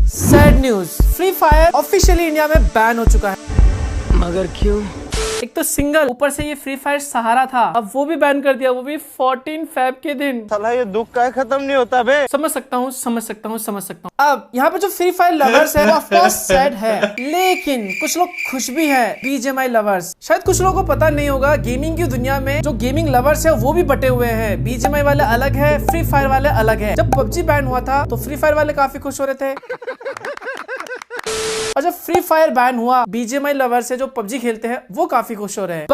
Sad news, free fire officially India में ban हो चुका है। मगर क्यों? एक तो सिंगल, ऊपर से ये फ्री फायर सहारा था, अब वो भी बैन कर दिया, वो भी 14 फेब के दिन। साला ये दुख का खत्म नहीं होता बे। समझ सकता हूँ। अब यहाँ पे जो फ्री फायर लवर्स है वो ऑफ कोर्स सैड है, लेकिन कुछ लोग खुश भी है। बीजीएमआई लवर्स, शायद कुछ लोगों को पता नहीं होगा, गेमिंग की दुनिया में जो गेमिंग लवर्स है वो भी बटे हुए हैं। बीजीएमआई वाले अलग है, फ्री फायर वाले अलग है। जब पबजी बैन हुआ था तो फ्री फायर वाले काफी खुश हो रहे थे, और जब फ्री फायर बैन हुआ, बीजीएमआई लवर्स है जो पबजी खेलते हैं वो काफी खुश हो रहे हैं।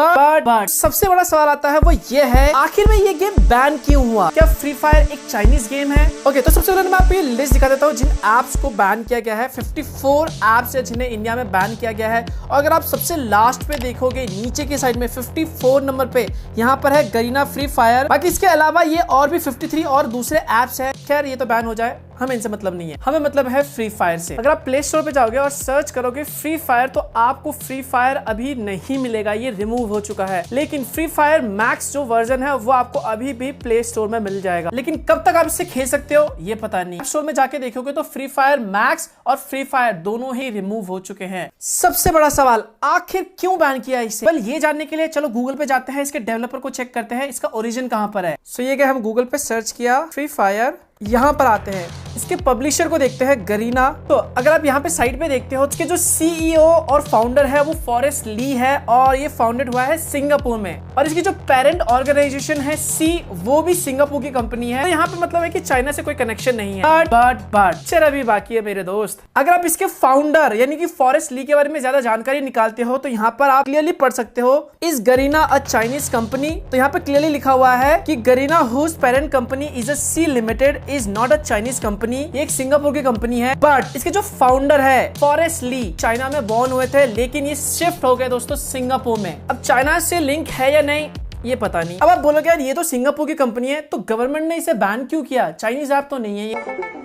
बट सबसे बड़ा सवाल आता है, वो ये है, आखिर में ये गेम बैन क्यों हुआ? क्या फ्री फायर एक चाइनीज गेम है? ओके, तो सबसे पहले मैं आपको ये लिस्ट दिखा देता हूँ जिन एप्स को बैन किया गया है। 54 एप्स है जिन्हें इंडिया में बैन किया गया है। और अगर आप सबसे लास्ट पे देखोगे, नीचे की साइड में 54 नंबर पे यहाँ पर है गरीना फ्री फायर। बाकी इसके अलावा ये और भी 53 और दूसरे एप्स है। खैर, ये तो बैन हो जाए, हमें इनसे मतलब नहीं है, हमें मतलब है फ्री फायर से। अगर आप प्ले स्टोर पे जाओगे और सर्च करोगे फ्री फायर, तो आपको फ्री फायर अभी नहीं मिलेगा, ये रिमूव हो चुका है। लेकिन फ्री फायर मैक्स जो वर्जन है वो आपको अभी भी प्ले स्टोर में मिल जाएगा। लेकिन कब तक आप इसे खेल सकते हो ये पता नहीं। स्टोर में जाके देखोगे तो फ्री फायर मैक्स और फ्री फायर दोनों ही रिमूव हो चुके हैं। सबसे बड़ा सवाल, आखिर क्यों बैन किया इसे? बल ये जानने के लिए चलो गूगल पे जाते हैं, इसके डेवलपर को चेक करते हैं, इसका ओरिजिन कहां पर है। सो ये हम गूगल पे सर्च किया फ्री फायर, यहाँ पर आते हैं, इसके पब्लिशर को देखते हैं गरीना। तो अगर आप यहाँ पे साइड पे देखते हो, इसके जो सीईओ और फाउंडर है वो फॉरेस्ट ली है, और ये फाउंडेड हुआ है सिंगापुर में। और इसकी जो पेरेंट ऑर्गेनाइजेशन है सी, वो भी सिंगापुर की कंपनी है। तो यहाँ पे मतलब है कि चाइना से कोई कनेक्शन नहीं है। बट चल अभी बाकी है मेरे दोस्त। अगर आप इसके फाउंडर यानी कि फॉरेस्ट ली के बारे में ज्यादा जानकारी निकालते हो, तो यहाँ पर आप क्लियरली पढ़ सकते हो, is Garena a Chinese company. तो यहाँ पे क्लियरली लिखा हुआ है कि Garena whose parent company is a Sea Limited is not a Chinese company. ये एक सिंगापुर की कंपनी है। बट इसके जो फाउंडर है फॉरेस्ट ली, चाइना में बॉर्न हुए थे, लेकिन ये शिफ्ट हो गए दोस्तों सिंगापुर में। अब चाइना से लिंक है या नहीं ये पता नहीं। अब आप बोलोगे यार ये तो सिंगापुर की कंपनी है, तो गवर्नमेंट ने इसे बैन क्यों किया? चाइनीज ऐप तो नहीं है ये।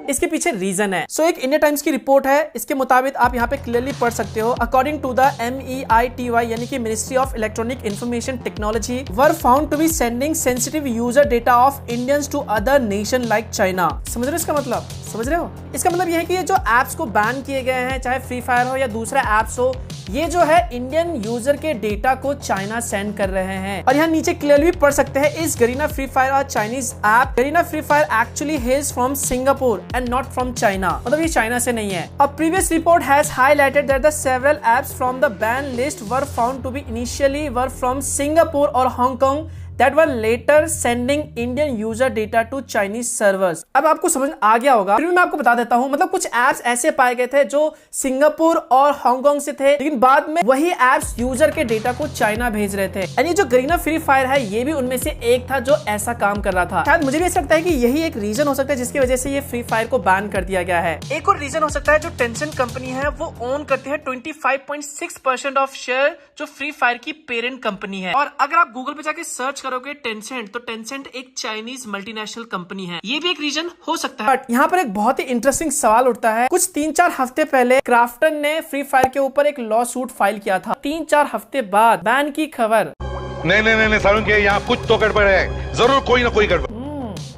इसके पीछे रीजन है। सो एक इंडिया टाइम्स की रिपोर्ट है, इसके मुताबिक आप यहाँ पे क्लियरली पढ़ सकते हो, अकॉर्डिंग टू द MEITY यानी कि Ministry of Electronic Information Technology were found to be sending sensitive user data of Indians to other nation like China. समझ रहे हो इसका मतलब? समझ रहे हो? इसका मतलब यह है कि ये जो एप्स को बैन किए गए हैं, चाहे फ्री फायर हो या दूसरा एप्स हो, ये जो है इंडियन यूजर के डेटा को चाइना सेंड कर रहे हैं। और यहाँ नीचे क्लियरली पढ़ सकते हैं, इस गरीना फ्री फायर और Chinese app, Garena free fire actually हेल्स from Singapore and not from China. मतलब ये चाइना से नहीं है। A previous report has highlighted that the several apps from the ban list were found to be initially were from Singapore or Hong Kong that were later sending Indian user data to Chinese servers। अब आपको समझ आ गया होगा, फिर भी मैं आपको बता देता हूँ। मतलब कुछ एप्स ऐसे पाए गए थे जो सिंगापुर और हांगकांग से थे, लेकिन बाद में वही एप्स यूजर के डेटा को चाइना भेज रहे थे। एंड ये जो गरीना फ्री फायर है, ये भी उनमें से एक था जो ऐसा काम कर रहा था। शायद मुझे भी ऐसा लगता है कि यही एक रीजन हो सकता है जिसकी वजह से ये फ्री फायर को बैन कर दिया गया है। एक और रीजन हो सकता है, जो टेंसेंट कंपनी है वो ओन करते हैं 25.6% ऑफ शेयर, जो फ्री फायर की पेरेंट कंपनी है। और अगर आप गूगल पे जाके सर्च करोगे टेंसेंट, तो टेंसेंट एक चाइनीज मल्टीनेशनल कंपनी है। ये भी एक रीजन हो सकता है। बट यहाँ पर एक बहुत ही इंटरेस्टिंग सवाल उठता है। कुछ 3-4 हफ्ते पहले क्राफ्टन ने फ्री फायर के ऊपर एक लॉ सूट फाइल किया था। 3-4 हफ्ते बाद बैन की खबर। नहीं सारुण के यहाँ कुछ तो गड़बड़ है, जरूर कोई ना कोई गड़बड़।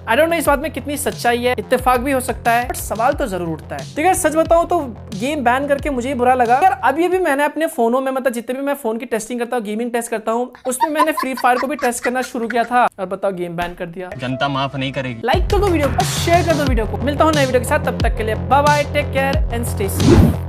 आई डोंट नो इस बात में कितनी सच्चाई है, इत्तेफाक भी हो सकता है, बट सवाल तो जरूर उठता है। ठीक है, सच बताऊं तो गेम बैन करके मुझे बुरा लगा यार। अभी भी मैंने अपने फोनों में, मतलब जितने भी मैं फोन की टेस्टिंग करता हूँ, गेमिंग टेस्ट करता हूँ, उसमें मैंने फ्री फायर को भी टेस्ट करना शुरू किया था, और बताओ गेम बैन कर दिया। जनता माफ नहीं करेगी। लाइक कर दो वीडियो को, शेयर कर दो वीडियो को। मिलता हूँ नए वीडियो के साथ, तब तक के लिए bye bye, take care and stay safe.